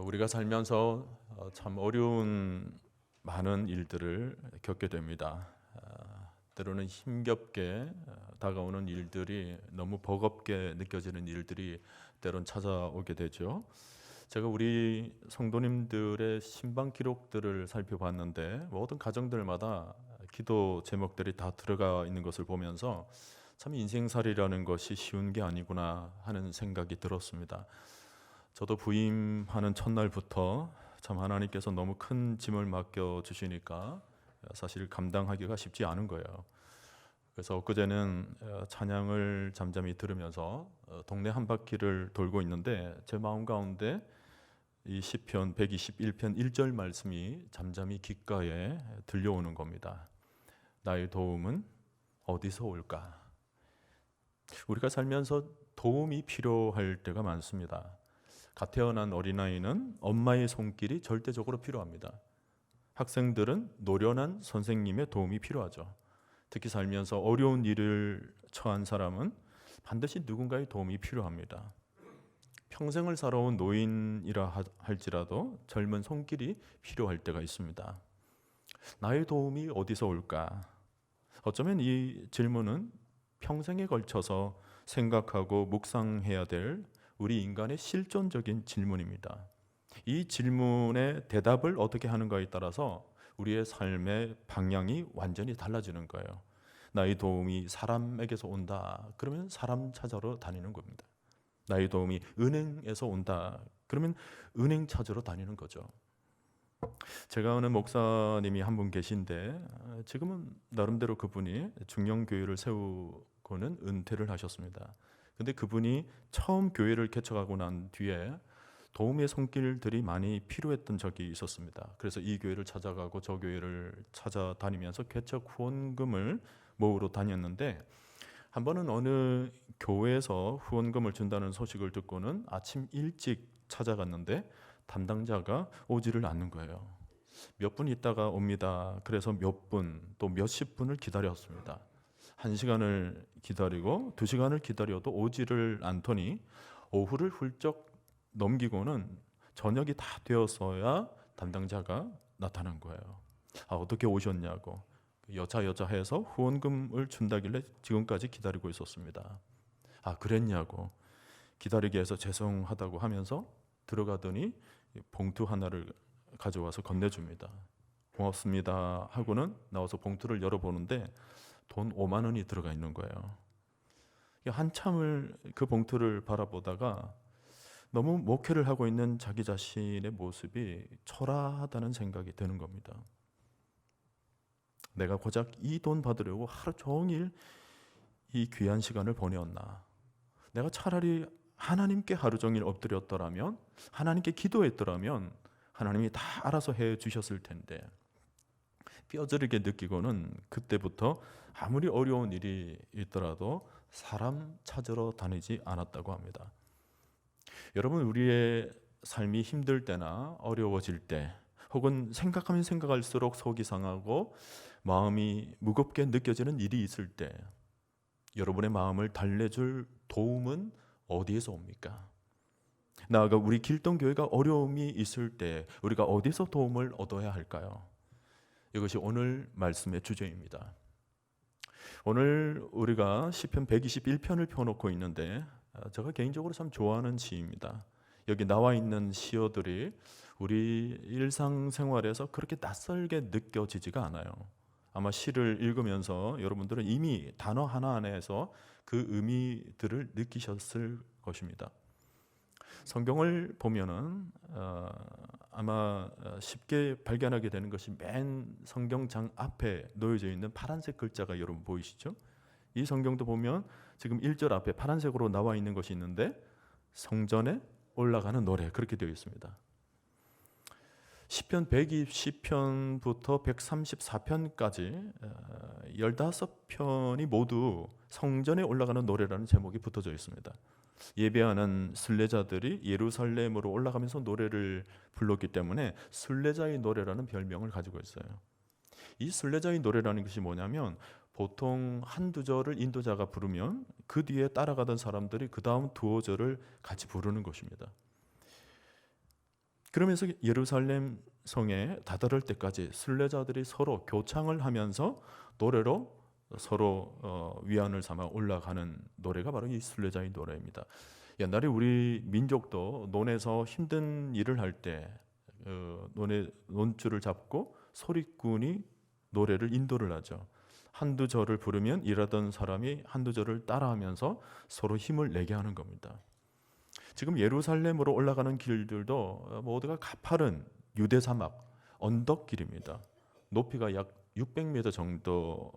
우리가 살면서 참 어려운 많은 일들을 겪게 됩니다. 때로는 힘겹게 다가오는 일들이 너무 버겁게 느껴지는 일들이 때론 찾아오게 되죠. 제가 우리 성도님들의 신방 기록들을 살펴봤는데 모든 가정들마다 기도 제목들이 다 들어가 있는 것을 보면서 참 인생살이라는 것이 쉬운 게 아니구나 하는 생각이 들었습니다. 저도 부임하는 첫날부터 참 하나님께서 너무 큰 짐을 맡겨 주시니까 사실 감당하기가 쉽지 않은 거예요. 그래서 엊그제는 찬양을 잠잠히 들으면서 동네 한 바퀴를 돌고 있는데 제 마음 가운데 이 시편 121편 1절 말씀이 잠잠히 귓가에 들려오는 겁니다. 나의 도움은 어디서 올까? 우리가 살면서 도움이 필요할 때가 많습니다. 갓 태어난 어린아이는 엄마의 손길이 절대적으로 필요합니다. 학생들은 노련한 선생님의 도움이 필요하죠. 특히 살면서 어려운 일을 처한 사람은 반드시 누군가의 도움이 필요합니다. 평생을 살아온 노인이라 할지라도 젊은 손길이 필요할 때가 있습니다. 나의 도움이 어디서 올까? 어쩌면 이 질문은 평생에 걸쳐서 생각하고 묵상해야 될 우리 인간의 실존적인 질문입니다. 이 질문의 대답을 어떻게 하는가에 따라서 우리의 삶의 방향이 완전히 달라지는 거예요. 나의 도움이 사람에게서 온다. 그러면 사람 찾으러 다니는 겁니다. 나의 도움이 은행에서 온다. 그러면 은행 찾으러 다니는 거죠. 제가 아는 목사님이 한 분 계신데 지금은 나름대로 그분이 중년교회를 세우고는 은퇴를 하셨습니다. 근데 그분이 처음 교회를 개척하고 난 뒤에 도움의 손길들이 많이 필요했던 적이 있었습니다. 그래서 이 교회를 찾아가고 저 교회를 찾아다니면서 개척 후원금을 모으러 다녔는데 한 번은 어느 교회에서 후원금을 준다는 소식을 듣고는 아침 일찍 찾아갔는데 담당자가 오지를 않는 거예요. 몇 분 있다가 옵니다. 그래서 몇 분, 또 몇십 분을 기다렸습니다. 1시간을 기다리고 2시간을 기다려도 오지를 않더니 오후를 훌쩍 넘기고는 저녁이 다 되었어야 담당자가 나타난 거예요. 어떻게 오셨냐고. 여차여차 해서 후원금을 준다길래 지금까지 기다리고 있었습니다. 그랬냐고. 기다리게 해서 죄송하다고 하면서 들어가더니 봉투 하나를 가져와서 건네줍니다. 고맙습니다 하고는 나와서 봉투를 열어보는데 돈 5만 원이 들어가 있는 거예요. 한참을 그 봉투를 바라보다가 너무 목회를 하고 있는 자기 자신의 모습이 초라하다는 생각이 드는 겁니다. 내가 고작 이 돈 받으려고 하루 종일 이 귀한 시간을 보내었나. 내가 차라리 하나님께 하루 종일 엎드렸더라면, 하나님께 기도했더라면 하나님이 다 알아서 해 주셨을 텐데 뼈저리게 느끼고는 그때부터 아무리 어려운 일이 있더라도 사람 찾으러 다니지 않았다고 합니다. 여러분, 우리의 삶이 힘들 때나 어려워질 때 혹은 생각하면 생각할수록 속이 상하고 마음이 무겁게 느껴지는 일이 있을 때 여러분의 마음을 달래줄 도움은 어디에서 옵니까? 나아가 우리 길동교회가 어려움이 있을 때 우리가 어디서 도움을 얻어야 할까요? 이것이 오늘 말씀의 주제입니다. 오늘 우리가 시편 121편을 펴놓고 있는데 제가 개인적으로 참 좋아하는 시입니다. 여기 나와 있는 시어들이 우리 일상생활에서 그렇게 낯설게 느껴지지가 않아요. 아마 시를 읽으면서 여러분들은 이미 단어 하나 안에서 그 의미들을 느끼셨을 것입니다. 성경을 보면은 아마 쉽게 발견하게 되는 것이 맨 성경장 앞에 놓여져 있는 파란색 글자가 여러분 보이시죠? 이 성경도 보면 지금 1절 앞에 파란색으로 나와 있는 것이 있는데 성전에 올라가는 노래 그렇게 되어 있습니다. 시편 120편부터 134편까지 15편이 모두 성전에 올라가는 노래라는 제목이 붙어져 있습니다. 예배하는 순례자들이 예루살렘으로 올라가면서 노래를 불렀기 때문에 순례자의 노래라는 별명을 가지고 있어요. 이 순례자의 노래라는 것이 뭐냐면 보통 한두 절을 인도자가 부르면 그 뒤에 따라가던 사람들이 그 다음 두어 절을 같이 부르는 것입니다. 그러면서 예루살렘 성에 다다를 때까지 순례자들이 서로 교창을 하면서 노래로 서로 위안을 삼아 올라가는 노래가 바로 이 순례자의 노래입니다. 옛날에 우리 민족도 논에서 힘든 일을 할 때 논줄을 잡고 소리꾼이 노래를 인도를 하죠. 한두 절을 부르면 일하던 사람이 한두 절을 따라하면서 서로 힘을 내게 하는 겁니다. 지금 예루살렘으로 올라가는 길들도 모두가 가파른 유대 사막 언덕길입니다. 높이가 약 600m 정도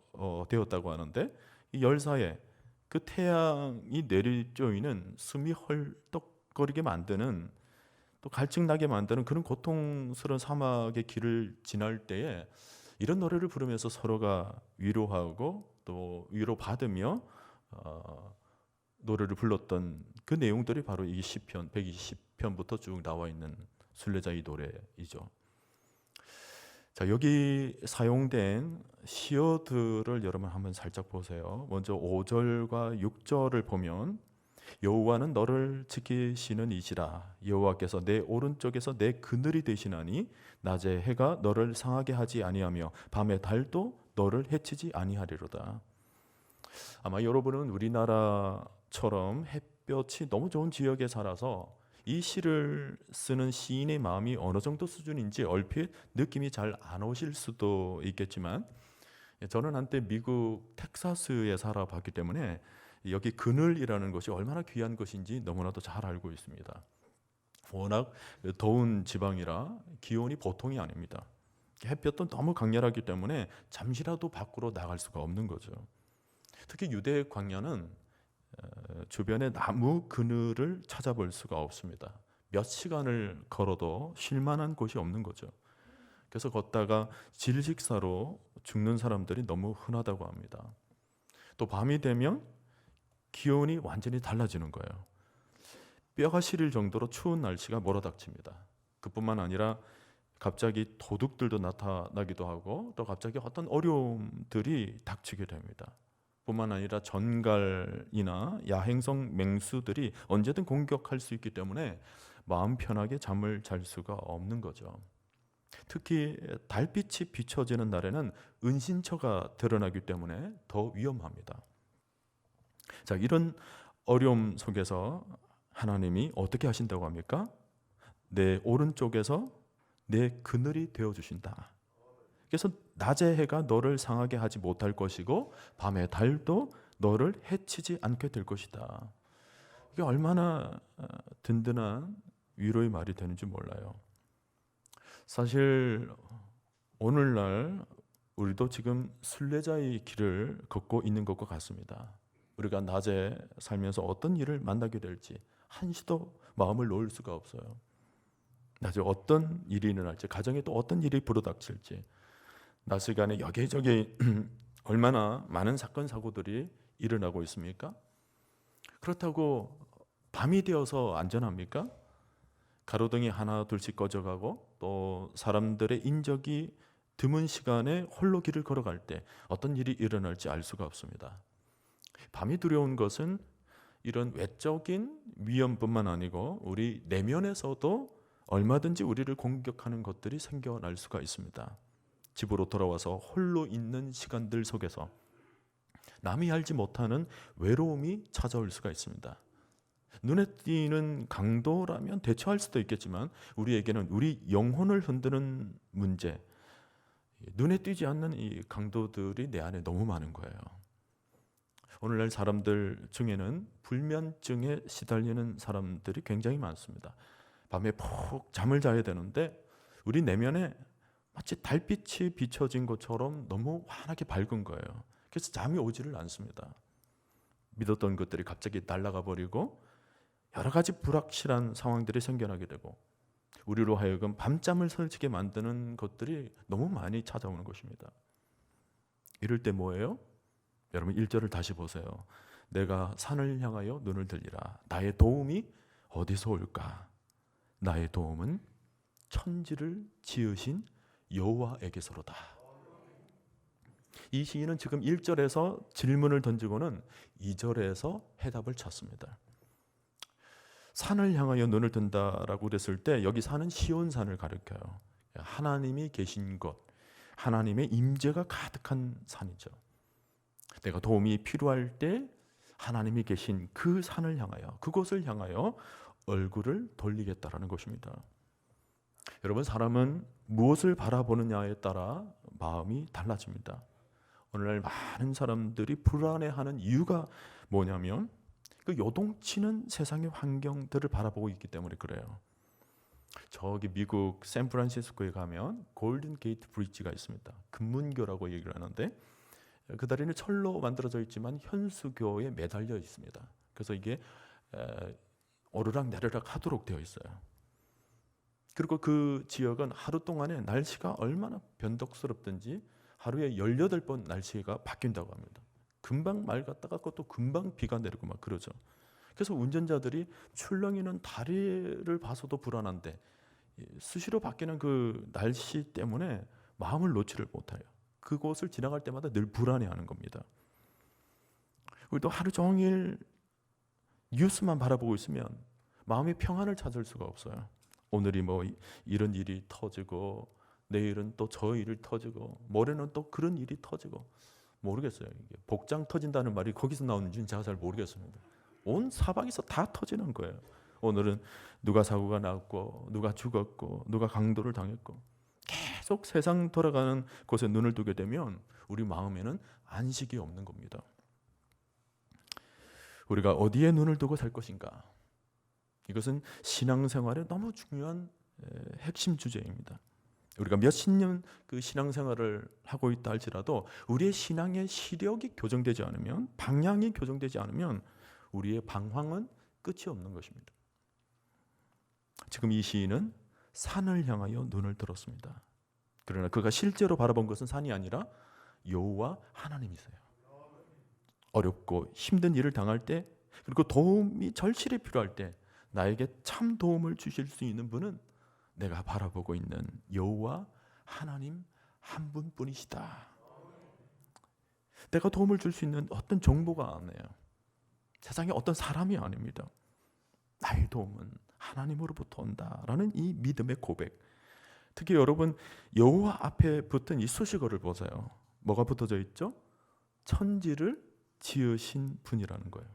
되었다고 하는데 이 열사에 그 태양이 내리쬐이는 숨이 헐떡거리게 만드는 또 갈증나게 만드는 그런 고통스러운 사막의 길을 지날 때에 이런 노래를 부르면서 서로가 위로하고 또 위로받으며 노래를 불렀던 그 내용들이 바로 이 시편 120편부터 쭉 나와 있는 순례자의 노래이죠. 자, 여기 사용된 시어들을 여러분 한번 살짝 보세요. 먼저 5절과 6절을 보면 여호와는 너를 지키시는 이시라. 여호와께서 내 오른쪽에서 내 그늘이 되시나니 낮에 해가 너를 상하게 하지 아니하며 밤에 달도 너를 해치지 아니하리로다. 아마 여러분은 우리나라처럼 햇볕이 너무 좋은 지역에 살아서 이 시를 쓰는 시인의 마음이 어느 정도 수준인지 얼핏 느낌이 잘 안 오실 수도 있겠지만 저는 한때 미국 텍사스에 살아봤기 때문에 여기 그늘이라는 것이 얼마나 귀한 것인지 너무나도 잘 알고 있습니다. 워낙 더운 지방이라 기온이 보통이 아닙니다. 햇볕도 너무 강렬하기 때문에 잠시라도 밖으로 나갈 수가 없는 거죠. 특히 유대 광야는 주변에 나무 그늘을 찾아볼 수가 없습니다. 몇 시간을 걸어도 쉴 만한 곳이 없는 거죠. 그래서 걷다가 질식사로 죽는 사람들이 너무 흔하다고 합니다. 또 밤이 되면 기온이 완전히 달라지는 거예요. 뼈가 시릴 정도로 추운 날씨가 몰아닥칩니다. 그뿐만 아니라 갑자기 도둑들도 나타나기도 하고 또 갑자기 어떤 어려움들이 닥치게 됩니다. 뿐만 아니라 전갈이나 야행성 맹수들이 언제든 공격할 수 있기 때문에 마음 편하게 잠을 잘 수가 없는 거죠. 특히 달빛이 비춰지는 날에는 은신처가 드러나기 때문에 더 위험합니다. 자, 이런 어려움 속에서 하나님이 어떻게 하신다고 합니까? 내 오른쪽에서 내 그늘이 되어주신다. 그래서 낮의 해가 너를 상하게 하지 못할 것이고 밤의 달도 너를 해치지 않게 될 것이다. 이게 얼마나 든든한 위로의 말이 되는지 몰라요. 사실 오늘날 우리도 지금 순례자의 길을 걷고 있는 것과 같습니다. 우리가 낮에 살면서 어떤 일을 만나게 될지 한시도 마음을 놓을 수가 없어요. 낮에 어떤 일이 일어날지, 가정에 또 어떤 일이 불어닥칠지, 낮 시간에 여기저기 얼마나 많은 사건 사고들이 일어나고 있습니까? 그렇다고 밤이 되어서 안전합니까? 가로등이 하나 둘씩 꺼져가고 또 사람들의 인적이 드문 시간에 홀로 길을 걸어갈 때 어떤 일이 일어날지 알 수가 없습니다. 밤이 두려운 것은 이런 외적인 위험뿐만 아니고 우리 내면에서도 얼마든지 우리를 공격하는 것들이 생겨날 수가 있습니다. 집으로 돌아와서 홀로 있는 시간들 속에서 남이 알지 못하는 외로움이 찾아올 수가 있습니다. 눈에 띄는 강도라면 대처할 수도 있겠지만 우리에게는 우리 영혼을 흔드는 문제, 눈에 띄지 않는 이 강도들이 내 안에 너무 많은 거예요. 오늘날 사람들 중에는 불면증에 시달리는 사람들이 굉장히 많습니다. 밤에 푹 잠을 자야 되는데 우리 내면에 마치 달빛이 비춰진 것처럼 너무 환하게 밝은 거예요. 그래서 잠이 오지를 않습니다. 믿었던 것들이 갑자기 날아가 버리고 여러 가지 불확실한 상황들이 생겨나게 되고 우리로 하여금 밤잠을 설치게 만드는 것들이 너무 많이 찾아오는 것입니다. 이럴 때 뭐예요? 여러분 1절을 다시 보세요. 내가 산을 향하여 눈을 들리라. 나의 도움이 어디서 올까? 나의 도움은 천지를 지으신 여호와에게서로다. 이 시인은 지금 1절에서 질문을 던지고는 2절에서 해답을 찾습니다. 산을 향하여 눈을 든다라고 그랬을 때 여기 산은 시온산을 가리켜요. 하나님이 계신 곳, 하나님의 임재가 가득한 산이죠. 내가 도움이 필요할 때 하나님이 계신 그 산을 향하여, 그곳을 향하여 얼굴을 돌리겠다라는 것입니다. 여러분, 사람은 무엇을 바라보느냐에 따라 마음이 달라집니다. 오늘날 많은 사람들이 불안해하는 이유가 뭐냐면 그 요동치는 세상의 환경들을 바라보고 있기 때문에 그래요. 저기 미국 샌프란시스코에 가면 골든 게이트 브릿지가 있습니다. 금문교라고 얘기를 하는데 그 다리는 철로 만들어져 있지만 현수교에 매달려 있습니다. 그래서 이게 오르락 내리락 하도록 되어 있어요. 그리고 그 지역은 하루 동안에 날씨가 얼마나 변덕스럽든지 하루에 18번 날씨가 바뀐다고 합니다. 금방 맑았다가 또 금방 비가 내리고 막 그러죠. 그래서 운전자들이 출렁이는 다리를 봐서도 불안한데 수시로 바뀌는 그 날씨 때문에 마음을 놓지를 못해요. 그곳을 지나갈 때마다 늘 불안해하는 겁니다. 우리도 하루 종일 뉴스만 바라보고 있으면 마음의 평안을 찾을 수가 없어요. 오늘이 뭐 이런 일이 터지고 내일은 또 저 일이 터지고 모레는 또 그런 일이 터지고 모르겠어요. 이게 복장 터진다는 말이 거기서 나오는지는 제가 잘 모르겠습니다. 온 사방에서 다 터지는 거예요. 오늘은 누가 사고가 났고 누가 죽었고 누가 강도를 당했고 계속 세상 돌아가는 곳에 눈을 두게 되면 우리 마음에는 안식이 없는 겁니다. 우리가 어디에 눈을 두고 살 것인가? 이것은 신앙생활에 너무 중요한 핵심 주제입니다. 우리가 몇십 년 그 신앙생활을 하고 있다 할지라도 우리의 신앙의 시력이 교정되지 않으면, 방향이 교정되지 않으면 우리의 방황은 끝이 없는 것입니다. 지금 이 시인은 산을 향하여 눈을 들었습니다. 그러나 그가 실제로 바라본 것은 산이 아니라 여호와 하나님이세요. 어렵고 힘든 일을 당할 때, 그리고 도움이 절실히 필요할 때 나에게 참 도움을 주실 수 있는 분은 내가 바라보고 있는 여호와 하나님 한 분뿐이시다. 내가 도움을 줄 수 있는 어떤 정보가 아니에요. 세상에 어떤 사람이 아닙니다. 나의 도움은 하나님으로부터 온다라는 이 믿음의 고백. 특히 여러분 여호와 앞에 붙은 이 수식어를 보세요. 뭐가 붙어져 있죠? 천지를 지으신 분이라는 거예요.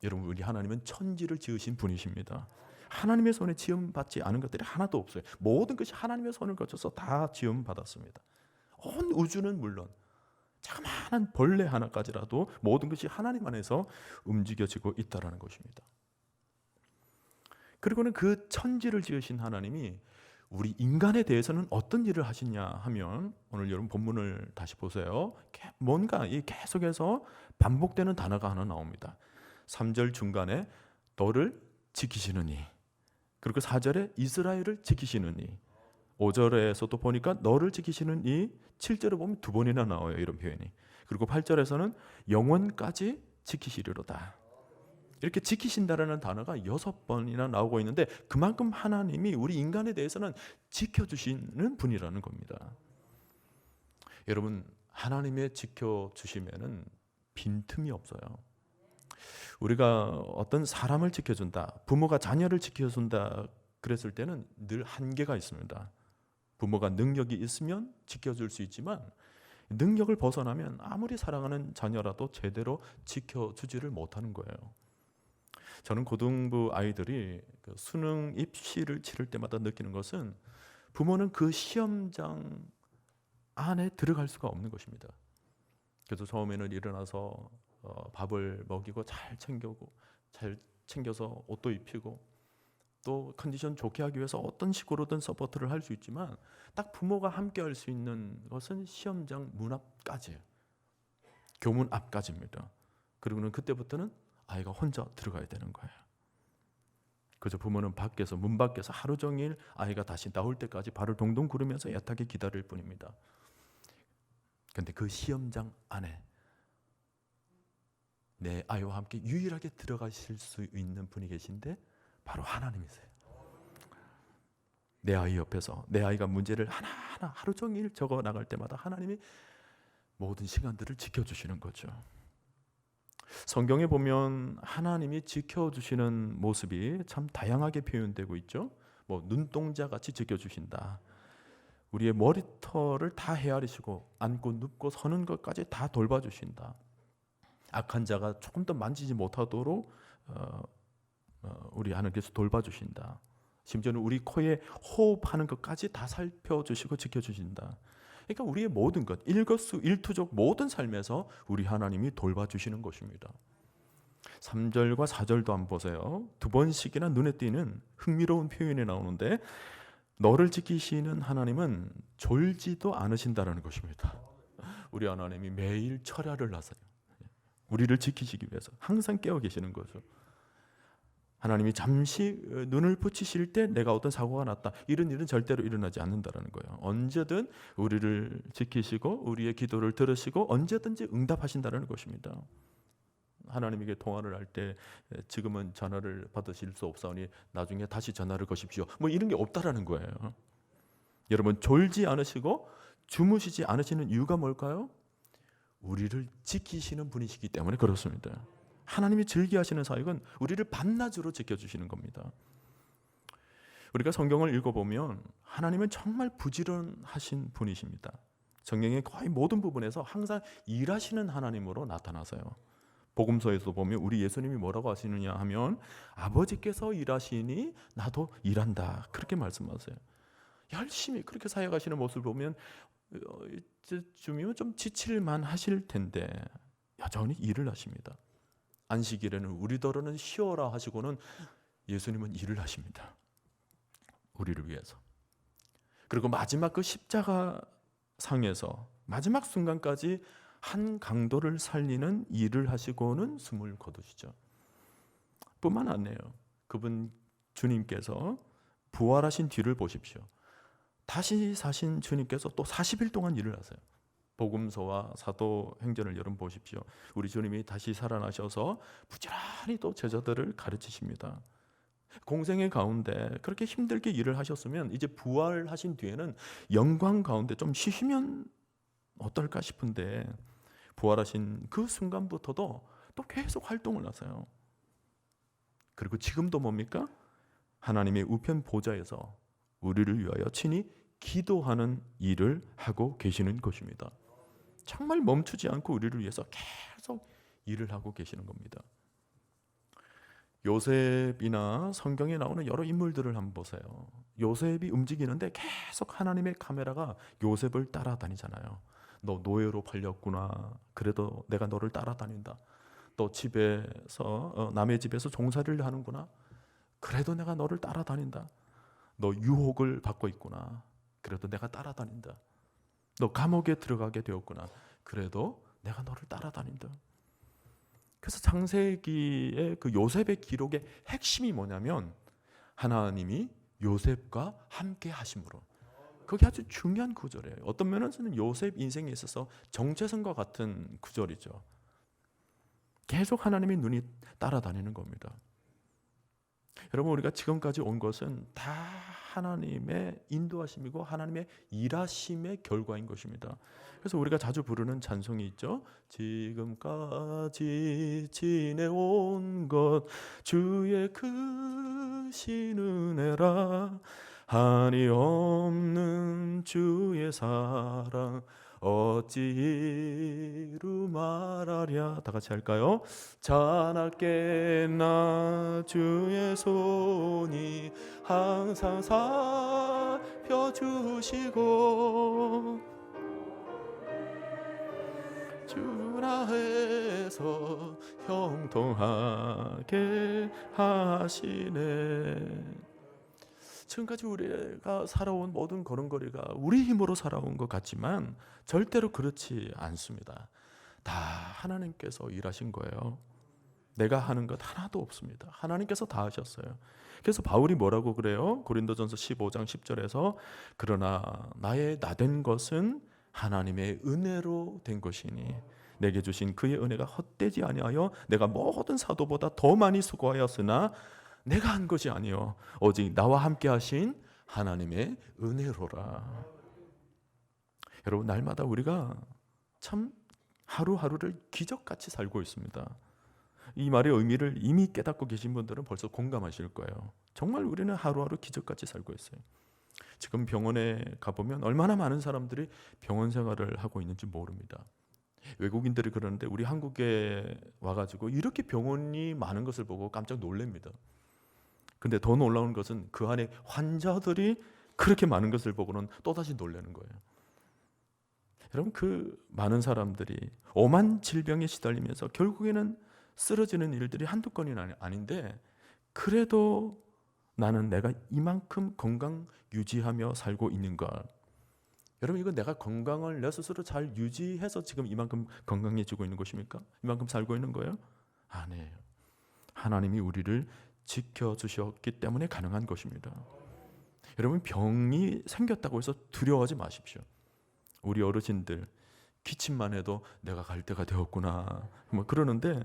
여러분, 우리 하나님은 천지를 지으신 분이십니다. 하나님의 손에 지음 받지 않은 것들이 하나도 없어요. 모든 것이 하나님의 손을 거쳐서 다 지음 받았습니다. 온 우주는 물론 자그마한 벌레 하나까지라도 모든 것이 하나님 안에서 움직여지고 있다는 것입니다. 그리고는 그 천지를 지으신 하나님이 우리 인간에 대해서는 어떤 일을 하시냐 하면, 오늘 여러분 본문을 다시 보세요. 뭔가 이 계속해서 반복되는 단어가 하나 나옵니다. 3절 중간에 너를 지키시느니, 그리고 4절에 이스라엘을 지키시느니, 5절에서도 보니까 너를 지키시느니, 7절에 보면 두 번이나 나와요, 이런 표현이. 그리고 8절에서는 영원까지 지키시리로다. 이렇게 지키신다라는 단어가 6번이나 나오고 있는데 그만큼 하나님이 우리 인간에 대해서는 지켜주시는 분이라는 겁니다. 여러분, 하나님의 지켜주시면은 빈틈이 없어요. 우리가 어떤 사람을 지켜준다, 부모가 자녀를 지켜준다 그랬을 때는 늘 한계가 있습니다. 부모가 능력이 있으면 지켜줄 수 있지만 능력을 벗어나면 아무리 사랑하는 자녀라도 제대로 지켜주지를 못하는 거예요. 저는 고등부 아이들이 그 수능 입시를 치를 때마다 느끼는 것은 부모는 그 시험장 안에 들어갈 수가 없는 것입니다. 그래서 처음에는 일어나서 밥을 먹이고 잘 챙겨서 옷도 입히고 또 컨디션 좋게 하기 위해서 어떤 식으로든 서포트를 할 수 있지만 딱 부모가 함께 할 수 있는 것은 시험장 문 앞까지예요. 교문 앞까지입니다. 그리고는 그때부터는 아이가 혼자 들어가야 되는 거예요. 그래서 부모는 밖에서, 문 밖에서 하루 종일 아이가 다시 나올 때까지 발을 동동 구르면서 애타게 기다릴 뿐입니다. 그런데 그 시험장 안에 내 아이와 함께 유일하게 들어가실 수 있는 분이 계신데 바로 하나님이세요. 내 아이 옆에서 내 아이가 문제를 하나하나 하루 종일 적어 나갈 때마다 하나님이 모든 시간들을 지켜주시는 거죠. 성경에 보면 하나님이 지켜주시는 모습이 참 다양하게 표현되고 있죠. 뭐 눈동자 같이 지켜주신다. 우리의 머리털을 다 헤아리시고 앉고 눕고 서는 것까지 다 돌봐주신다. 악한 자가 조금 더 만지지 못하도록 우리 하나님께서 돌봐주신다. 심지어는 우리 코에 호흡하는 것까지 다 살펴주시고 지켜주신다. 그러니까 우리의 모든 것, 일거수일투족 모든 삶에서 우리 하나님이 돌봐주시는 것입니다. 3절과 4절도 한번 보세요. 두 번씩이나 눈에 띄는 흥미로운 표현이 나오는데 너를 지키시는 하나님은 졸지도 않으신다라는 것입니다. 우리 하나님이 매일 철야를 하세요. 우리를 지키시기 위해서 항상 깨어 계시는 거죠. 하나님이 잠시 눈을 붙이실 때 내가 어떤 사고가 났다, 이런 일은 절대로 일어나지 않는다라는 거예요. 언제든 우리를 지키시고 우리의 기도를 들으시고 언제든지 응답하신다는 것입니다. 하나님에게 통화를 할 때 지금은 전화를 받으실 수 없사오니 나중에 다시 전화를 거십시오, 뭐 이런 게 없다라는 거예요. 여러분, 졸지 않으시고 주무시지 않으시는 이유가 뭘까요? 우리를 지키시는 분이시기 때문에 그렇습니다. 하나님이 즐겨하시는 사역은 우리를 밤낮으로 지켜주시는 겁니다. 우리가 성경을 읽어보면 하나님은 정말 부지런하신 분이십니다. 성경의 거의 모든 부분에서 항상 일하시는 하나님으로 나타나서요. 복음서에서 보면 우리 예수님이 뭐라고 하시느냐 하면 아버지께서 일하시니 나도 일한다, 그렇게 말씀하세요. 열심히 그렇게 사역하시는 모습을 보면 이제쯤이면 좀 지칠만 하실 텐데 여전히 일을 하십니다. 안식일에는 우리더러는 쉬어라 하시고는 예수님은 일을 하십니다. 우리를 위해서. 그리고 마지막 그 십자가 상에서 마지막 순간까지 한 강도를 살리는 일을 하시고는 숨을 거두시죠. 뿐만 아니에요. 그분 주님께서 부활하신 뒤를 보십시오. 다시 사신 주님께서 또 40일 동안 일을 하세요. 복음서와 사도행전을 여러분 보십시오. 우리 주님이 다시 살아나셔서 부지런히 또 제자들을 가르치십니다. 공생의 가운데 그렇게 힘들게 일을 하셨으면 이제 부활하신 뒤에는 영광 가운데 좀 쉬시면 어떨까 싶은데 부활하신 그 순간부터도 또 계속 활동을 하세요. 그리고 지금도 뭡니까? 하나님의 우편 보좌에서 우리를 위하여 친히 기도하는 일을 하고 계시는 것입니다. 정말 멈추지 않고 우리를 위해서 계속 일을 하고 계시는 겁니다. 요셉이나 성경에 나오는 여러 인물들을 한번 보세요. 요셉이 움직이는데 계속 하나님의 카메라가 요셉을 따라다니잖아요. 너 노예로 팔렸구나. 그래도 내가 너를 따라다닌다. 또 집에서 남의 집에서 종살이를 하는구나. 그래도 내가 너를 따라다닌다. 너 유혹을 받고 있구나. 그래도 내가 따라다닌다. 너 감옥에 들어가게 되었구나. 그래도 내가 너를 따라다닌다. 그래서 창세기의 그 요셉의 기록의 핵심이 뭐냐면 하나님이 요셉과 함께 하심으로. 그게 아주 중요한 구절이에요. 어떤 면에서는 요셉 인생에 있어서 정체성과 같은 구절이죠. 계속 하나님의 눈이 따라다니는 겁니다. 여러분, 우리가 지금까지 온 것은 다 하나님의 인도하심이고 하나님의 일하심의 결과인 것입니다. 그래서 우리가 자주 부르는 찬송이 있죠. 지금까지 지내온 것 주의 크신 은혜라, 한이 없는 주의 사랑 어찌 이루 말하랴. 다 같이 할까요? 자나깨나 주의 손이 항상 살펴주시고 주라 해서 형통하게 하시네. 지금까지 우리가 살아온 모든 걸음걸이가 우리 힘으로 살아온 것 같지만 절대로 그렇지 않습니다. 다 하나님께서 일하신 거예요. 내가 하는 것 하나도 없습니다. 하나님께서 다 하셨어요. 그래서 바울이 뭐라고 그래요? 고린도전서 15장 10절에서 그러나 나의 나된 것은 하나님의 은혜로 된 것이니 내게 주신 그의 은혜가 헛되지 아니하여 내가 모든 사도보다 더 많이 수고하였으나 내가 한 것이 아니요 오직 나와 함께 하신 하나님의 은혜로라. 여러분, 날마다 우리가 참 하루하루를 기적같이 살고 있습니다. 이 말의 의미를 이미 깨닫고 계신 분들은 벌써 공감하실 거예요. 정말 우리는 하루하루 기적같이 살고 있어요. 지금 병원에 가보면 얼마나 많은 사람들이 병원 생활을 하고 있는지 모릅니다. 외국인들이 그러는데 우리 한국에 와가지고 이렇게 병원이 많은 것을 보고 깜짝 놀랍니다. 근데 더 놀라운 것은 그 안에 환자들이 그렇게 많은 것을 보고는 또다시 놀라는 거예요. 여러분, 그 많은 사람들이 오만 질병에 시달리면서 결국에는 쓰러지는 일들이 한두 건이 아닌데, 그래도 나는 내가 이만큼 건강 유지하며 살고 있는가? 여러분, 이거 내가 건강을 내 스스로 잘 유지해서 지금 이만큼 건강해지고 있는 것입니까? 이만큼 살고 있는 거예요? 아니에요. 하나님이 우리를 지켜주셨기 때문에 가능한 것입니다. 여러분, 병이 생겼다고 해서 두려워하지 마십시오. 우리 어르신들 기침만 해도 내가 갈 때가 되었구나 뭐 그러는데,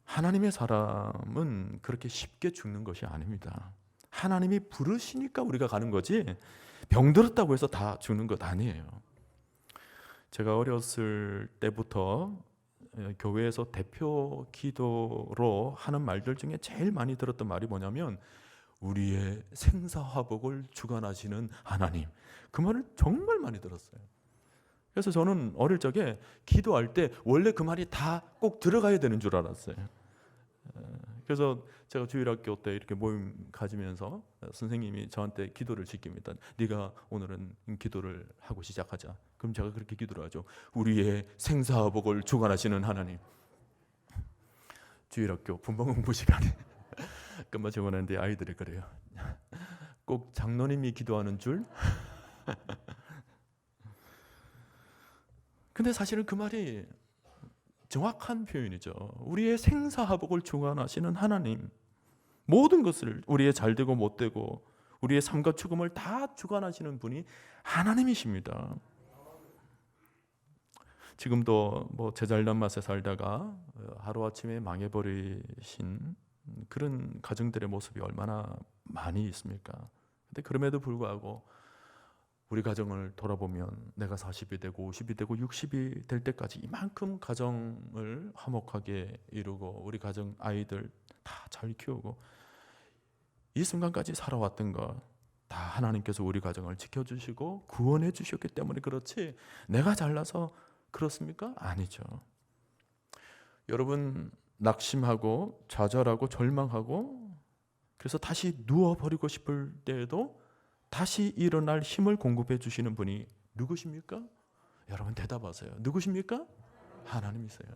하나님의 사람은 그렇게 쉽게 죽는 것이 아닙니다. 하나님이 부르시니까 우리가 가는 거지, 병들었다고 해서 다 죽는 것 아니에요. 제가 어렸을 때부터 교회에서 대표 기도로 하는 말들 중에 제일 많이 들었던 말이 뭐냐면, 우리의 생사화복을 주관하시는 하나님. 그 말을 정말 많이 들었어요. 그래서 저는 어릴 적에 기도할 때 원래 그 말이 다 꼭 들어가야 되는 줄 알았어요. 그래서 제가 주일학교 때 이렇게 모임 가지면서 선생님이 저한테 기도를 시킵니다. 네가 오늘은 기도를 하고 시작하자. 그럼 제가 그렇게 기도를 하죠. 우리의 생사화복을 주관하시는 하나님. 주일학교 분방 공부 시간에 끝마치고 나는데 아이들이 그래요. 꼭 장로님이 기도하는 줄? 근데 사실은 그 말이 정확한 표현이죠. 우리의 생사화복을 주관하시는 하나님. 모든 것을, 우리의 잘되고 못되고 우리의 삶과 죽음을 다 주관하시는 분이 하나님이십니다. 지금도 뭐 제잘난 맛에 살다가 하루아침에 망해버리신 그런 가정들의 모습이 얼마나 많이 있습니까? 근데 그럼에도 불구하고 우리 가정을 돌아보면 내가 40이 되고 50이 되고 60이 될 때까지 이만큼 가정을 화목하게 이루고 우리 가정 아이들 다 잘 키우고 이 순간까지 살아왔던 것 다 하나님께서 우리 가정을 지켜주시고 구원해 주셨기 때문에 그렇지, 내가 잘나서 그렇습니까? 아니죠. 여러분, 낙심하고 좌절하고 절망하고 그래서 다시 누워버리고 싶을 때에도 다시 일어날 힘을 공급해 주시는 분이 누구십니까? 여러분 대답하세요. 누구십니까? 하나님이세요.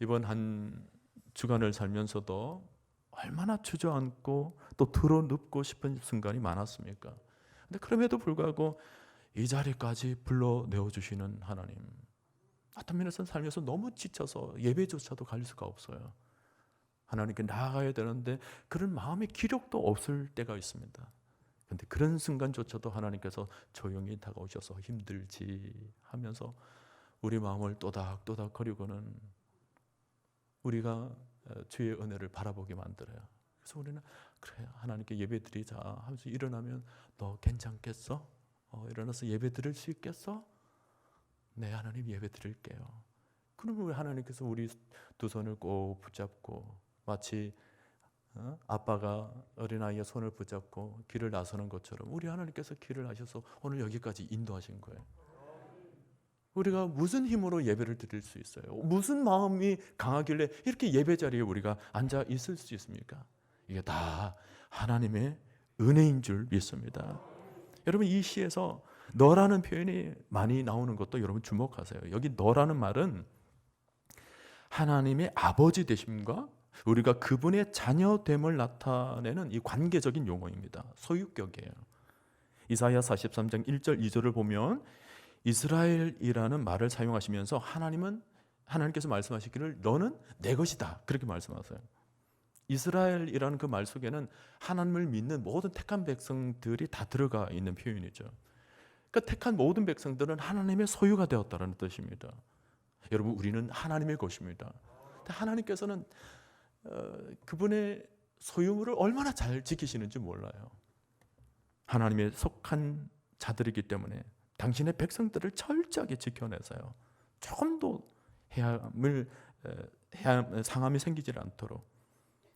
이번 한 주간을 살면서도 얼마나 주저앉고 또 드러눕고 싶은 순간이 많았습니까? 근데 그럼에도 불구하고 이 자리까지 불러내어 주시는 하나님. 어떤 면에서는 살면서 너무 지쳐서 예배조차도 갈 수가 없어요. 하나님께 나아가야 되는데 그런 마음의 기력도 없을 때가 있습니다. 그런데 그런 순간조차도 하나님께서 조용히 다가오셔서 힘들지 하면서 우리 마음을 또닥또닥 거리고는 우리가 주의 은혜를 바라보게 만들어요. 그래서 우리는 그래, 하나님께 예배드리자 하면서 일어나면 너 괜찮겠어? 일어나서 예배드릴 수 있겠어? 네, 하나님 예배드릴게요. 그러면 하나님께서 우리 두 손을 꼭 붙잡고 마치 아빠가 어린아이의 손을 붙잡고 길을 나서는 것처럼 우리 하나님께서 길을 하셔서 오늘 여기까지 인도하신 거예요. 우리가 무슨 힘으로 예배를 드릴 수 있어요? 무슨 마음이 강하길래 이렇게 예배 자리에 우리가 앉아 있을 수 있습니까? 이게 다 하나님의 은혜인 줄 믿습니다. 여러분, 이 시에서 너라는 표현이 많이 나오는 것도 여러분 주목하세요. 여기 너라는 말은 하나님의 아버지 되심과 우리가 그분의 자녀됨을 나타내는 이 관계적인 용어입니다. 소유격이에요. 이사야 43장 1절 2절을 보면 이스라엘이라는 말을 사용하시면서 하나님께서 말씀하시기를 너는 내 것이다 그렇게 말씀하세요. 이스라엘이라는 그 말 속에는 하나님을 믿는 모든 택한 백성들이 다 들어가 있는 표현이죠. 그러니까 택한 모든 백성들은 하나님의 소유가 되었다는 뜻입니다. 여러분, 우리는 하나님의 것입니다. 하나님께서는 그분의 소유물을 얼마나 잘 지키시는지 몰라요. 하나님의 속한 자들이기 때문에 당신의 백성들을 철저하게 지켜내서요, 조금도 해함을 상함이 생기지 않도록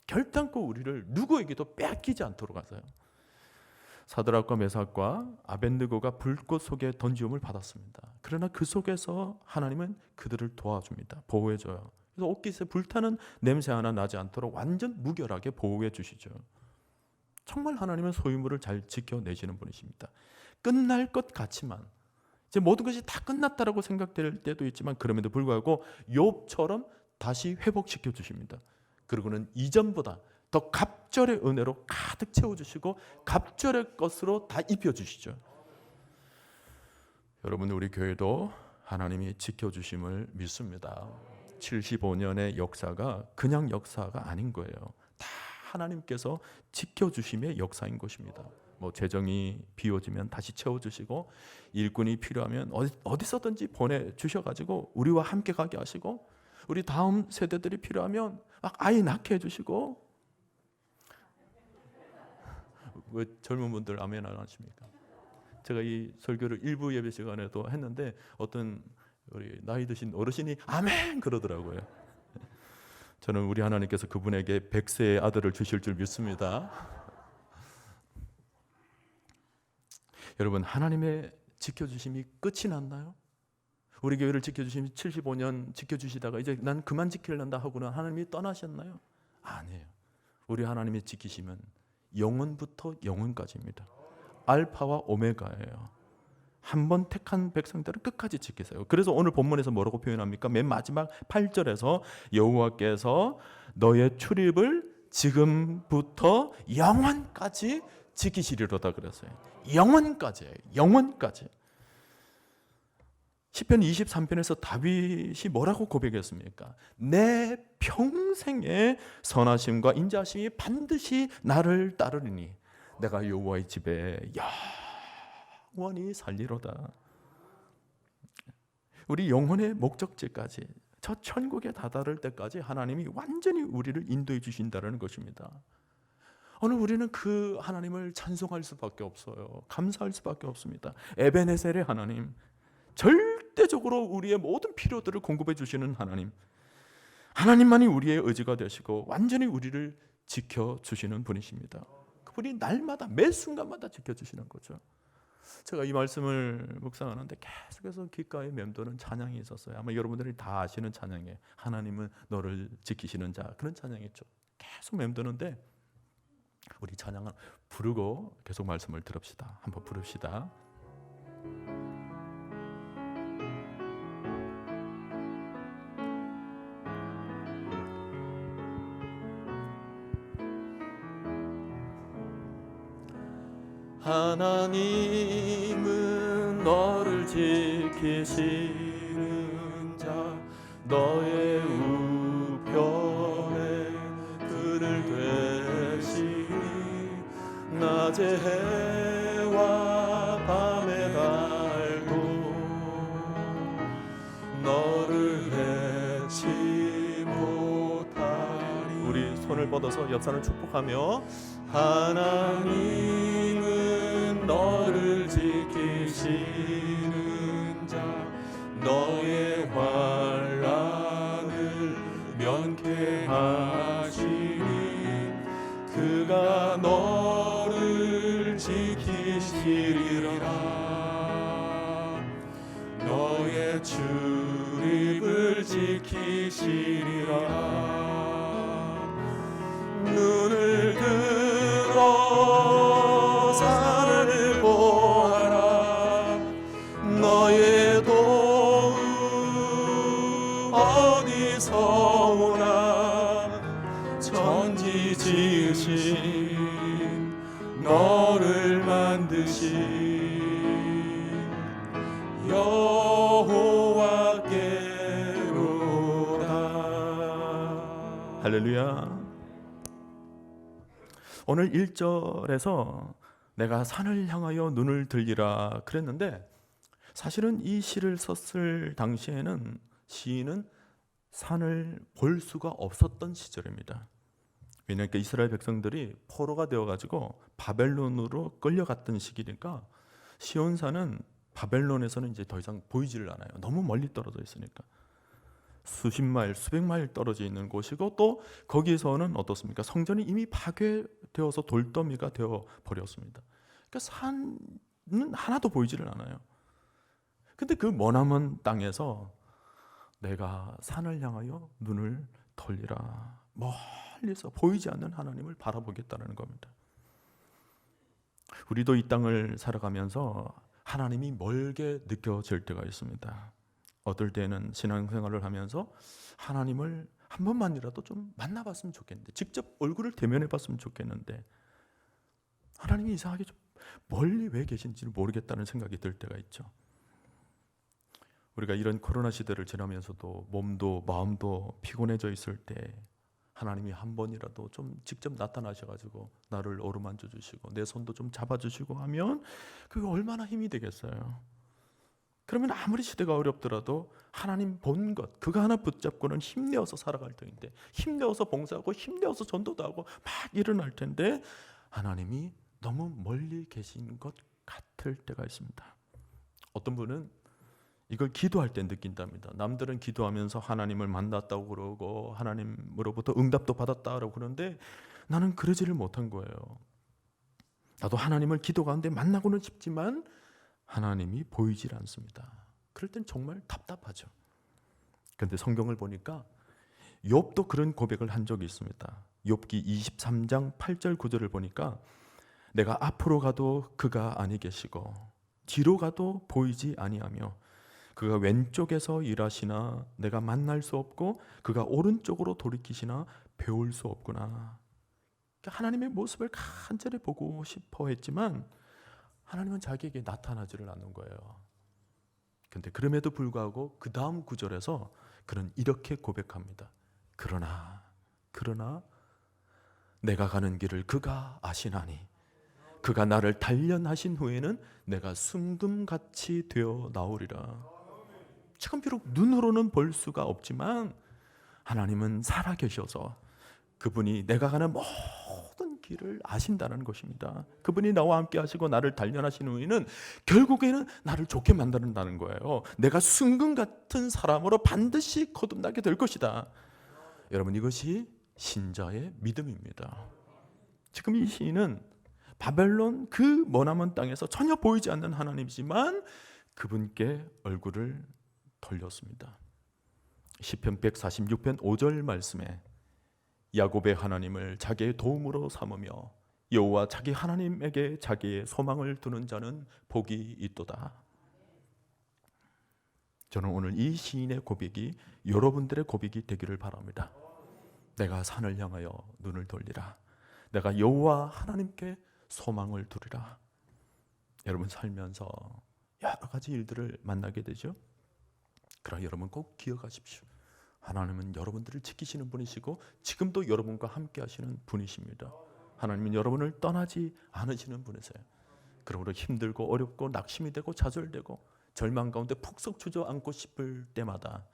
결단코 우리를 누구에게도 빼앗기지 않도록 하세요. 사드락과 메삭과 아벳느고가 불꽃 속에 던지움을 받았습니다. 그러나 그 속에서 하나님은 그들을 도와줍니다. 보호해줘요. 그래서 옷깃에 불타는 냄새 하나 나지 않도록 완전 무결하게 보호해 주시죠. 정말 하나님은 소유물을 잘 지켜내시는 분이십니다. 끝날 것 같지만 이제 모든 것이 다 끝났다라고 생각될 때도 있지만 그럼에도 불구하고 욥처럼 다시 회복시켜 주십니다. 그리고는 이전보다 더 갑절의 은혜로 가득 채워주시고 갑절의 것으로 다 입혀주시죠. 여러분, 우리 교회도 하나님이 지켜주심을 믿습니다. 75년의 역사가 그냥 역사가 아닌 거예요. 다 하나님께서 지켜주심의 역사인 것입니다. 뭐 재정이 비워지면 다시 채워주시고 일꾼이 필요하면 어디서든지 보내주셔가지고 우리와 함께 가게 하시고 우리 다음 세대들이 필요하면 아이 낳게 해주시고. 왜 젊은 분들 아멘 안 하십니까? 제가 이 설교를 일부 예배 시간에도 했는데 어떤 우리 나이 드신 어르신이 아멘 그러더라고요. 저는 우리 하나님께서 그분에게 100세의 아들을 주실 줄 믿습니다. 여러분, 하나님의 지켜주심이 끝이 났나요? 우리 교회를 지켜주심이 75년 지켜주시다가 이제 난 그만 지키려다 하고는 하나님이 떠나셨나요? 아니에요. 우리 하나님의 지키심은 영원부터 영원까지입니다. 알파와 오메가예요. 한번 택한 백성들은 끝까지 지키세요. 그래서 오늘 본문에서 뭐라고 표현합니까? 맨 마지막 8절에서 여호와께서 너의 출입을 지금부터 영원까지 지키시리로다 그랬어요. 영원까지예요. 영원까지. 시편 23편에서 다윗이 뭐라고 고백했습니까? 내 평생의 선하심과 인자하심이 반드시 나를 따르리니 내가 여호와의 집에 영원히 살리로다. 우리 영혼의 목적지까지, 저 천국에 다다를 때까지 하나님이 완전히 우리를 인도해 주신다는 것입니다. 오늘 우리는 그 하나님을 찬송할 수밖에 없어요. 감사할 수밖에 없습니다. 에베네셀의 하나님, 절대적으로 우리의 모든 필요들을 공급해 주시는 하나님, 하나님만이 우리의 의지가 되시고 완전히 우리를 지켜주시는 분이십니다. 그분이 날마다 매 순간마다 지켜주시는 거죠. 제가 이 말씀을 묵상하는데 계속해서 귓가에 맴도는 찬양이 있었어요. 아마 여러분들이 다 아시는 찬양이에요. 하나님은 너를 지키시는 자, 그런 찬양이죠. 계속 맴도는데 우리 찬양을 부르고 계속 말씀을 들읍시다. 한번 부릅시다. 하나님은 너를 지키시는 자, 너의 우편에 그늘 되시니 낮에 해와 밤에 달도 너를 해치 못하리. 우리 손을 뻗어서 옆산을 축복하며 하나님은 너를 지키시는 자, 너의 환난을 면케하시니 그가 너를 지키시리라. 너의 출입을 지키시리라. 눈을 들어 산을 보아라. 너의 도움 어디서 오나. 천지 지으신 너를 만드신 여호와께로다. 할렐루야. 오늘 1절에서 내가 산을 향하여 눈을 들리라 그랬는데 사실은 이 시를 썼을 당시에는 시인은 산을 볼 수가 없었던 시절입니다. 왜냐하면 이스라엘 백성들이 포로가 되어가지고 바벨론으로 끌려갔던 시기니까 시온산은 바벨론에서는 이제 더 이상 보이지를 않아요. 너무 멀리 떨어져 있으니까. 수십 마일, 수백 마일 떨어져 있는 곳이고 또 거기서는 어떻습니까? 성전이 이미 파괴되어서 돌더미가 되어 버렸습니다. 그러니까 산은 하나도 보이지를 않아요. 근데 그 머나먼 땅에서 내가 산을 향하여 눈을 돌리라. 멀리서 보이지 않는 하나님을 바라보겠다는 겁니다. 우리도 이 땅을 살아가면서 하나님이 멀게 느껴질 때가 있습니다. 어떨 때는 신앙생활을 하면서 하나님을 한 번만이라도 좀 만나봤으면 좋겠는데, 직접 얼굴을 대면해봤으면 좋겠는데 하나님이 이상하게 좀 멀리 왜 계신지를 모르겠다는 생각이 들 때가 있죠. 우리가 이런 코로나 시대를 지나면서도 몸도 마음도 피곤해져 있을 때 하나님이 한 번이라도 좀 직접 나타나셔가지고 나를 어루만져 주시고 내 손도 좀 잡아주시고 하면 그게 얼마나 힘이 되겠어요. 그러면 아무리 시대가 어렵더라도 하나님 본 것 그거 하나 붙잡고는 힘내어서 살아갈 터인데, 힘내어서 봉사하고 힘내어서 전도도 하고 막 일어날 텐데 하나님이 너무 멀리 계신 것 같을 때가 있습니다. 어떤 분은 이걸 기도할 때 느낀답니다. 남들은 기도하면서 하나님을 만났다고 그러고 하나님으로부터 응답도 받았다고 그러는데 나는 그러지를 못한 거예요. 나도 하나님을 기도 가운데 만나고는 싶지만 하나님이 보이질 않습니다. 그럴 땐 정말 답답하죠. 그런데 성경을 보니까 욥도 그런 고백을 한 적이 있습니다. 욥기 23장 8절 9절을 보니까 내가 앞으로 가도 그가 아니 계시고 뒤로 가도 보이지 아니하며 그가 왼쪽에서 일하시나 내가 만날 수 없고 그가 오른쪽으로 돌이키시나 배울 수 없구나. 하나님의 모습을 간절히 보고 싶어 했지만 하나님은 자기에게 나타나지를 않는 거예요. 그런데 그럼에도 불구하고 그 다음 구절에서 그는 이렇게 고백합니다. 그러나 내가 가는 길을 그가 아시나니 그가 나를 단련하신 후에는 내가 순금같이 되어 나오리라. 지금 비록 눈으로는 볼 수가 없지만 하나님은 살아계셔서 그분이 내가 가는 모든 길을 아신다는 것입니다. 그분이 나와 함께 하시고 나를 단련하신 후에는 결국에는 나를 좋게 만든다는 거예요. 내가 순금 같은 사람으로 반드시 거듭나게 될 것이다. 여러분, 이것이 신자의 믿음입니다. 지금 이 시인은 바벨론 그 머나먼 땅에서 전혀 보이지 않는 하나님이지만 그분께 얼굴을 돌렸습니다. 시편 146편 5절 말씀에 야곱의 하나님을 자기의 도움으로 삼으며 여호와 자기 하나님에게 자기의 소망을 두는 자는 복이 있도다. 저는 오늘 이 시인의 고백이 여러분들의 고백이 되기를 바랍니다. 내가 산을 향하여 눈을 돌리라. 내가 여호와 하나님께 소망을 두리라. 여러분 살면서 여러 가지 일들을 만나게 되죠. 그러나 여러분 꼭 기억하십시오. 하나님은 여러분들을 지키시는 분이시고 지금도 여러분과 함께 하시는 분이십니다. 하나님은 여러분을 떠나지 않으시는 분이세요. 그러므로 힘들고 어렵고 낙심이 되고 좌절되고 절망 가운데 푹썩 주저앉고 싶을 때마다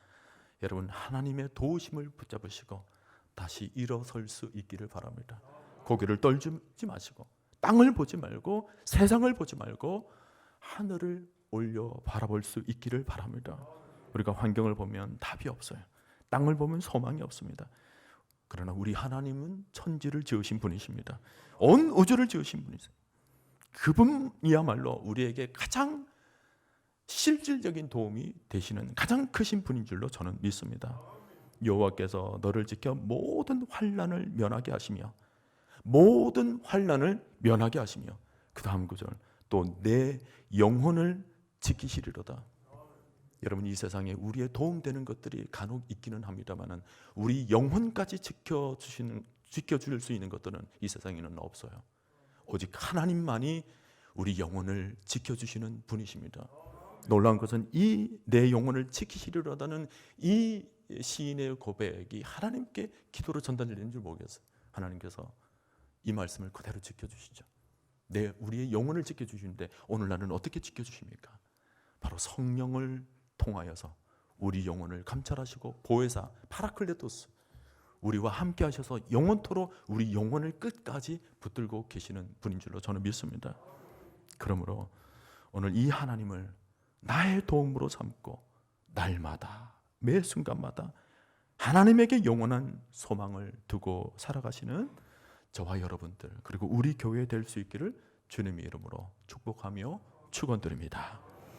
여러분 하나님의 도우심을 붙잡으시고 다시 일어설 수 있기를 바랍니다. 고개를 떨지 마시고 땅을 보지 말고 세상을 보지 말고 하늘을 올려 바라볼 수 있기를 바랍니다. 우리가 환경을 보면 답이 없어요. 땅을 보면 소망이 없습니다. 그러나 우리 하나님은 천지를 지으신 분이십니다. 온 우주를 지으신 분이세요. 그분이야말로 우리에게 가장 실질적인 도움이 되시는 가장 크신 분인 줄로 저는 믿습니다. 여호와께서 너를 지켜 모든 환난을 면하게 하시며 모든 환난을 면하게 하시며 그 다음 구절 또 내 영혼을 지키시리로다. 여러분 이 세상에 우리의 도움되는 것들이 간혹 있기는 합니다만 우리 영혼까지 지켜줄 수 있는 것들은 이 세상에는 없어요. 오직 하나님만이 우리 영혼을 지켜주시는 분이십니다. 놀라운 것은 이 내 영혼을 지키시리로다는 이 시인의 고백이 하나님께 기도로 전달되는 줄 모르겠어요. 하나님께서 이 말씀을 그대로 지켜주시죠. 우리의 영혼을 지켜주시는데 오늘날은 어떻게 지켜주십니까? 바로 성령을 통하여서 우리 영혼을 감찰하시고 보혜사 파라클레토스 우리와 함께 하셔서 영원토록 우리 영혼을 끝까지 붙들고 계시는 분인 줄로 저는 믿습니다. 그러므로 오늘 이 하나님을 나의 도움으로 삼고 날마다 매 순간마다 하나님에게 영원한 소망을 두고 살아가시는 저와 여러분들, 그리고 우리 교회 될 수 있기를 주님의 이름으로 축복하며 축원드립니다.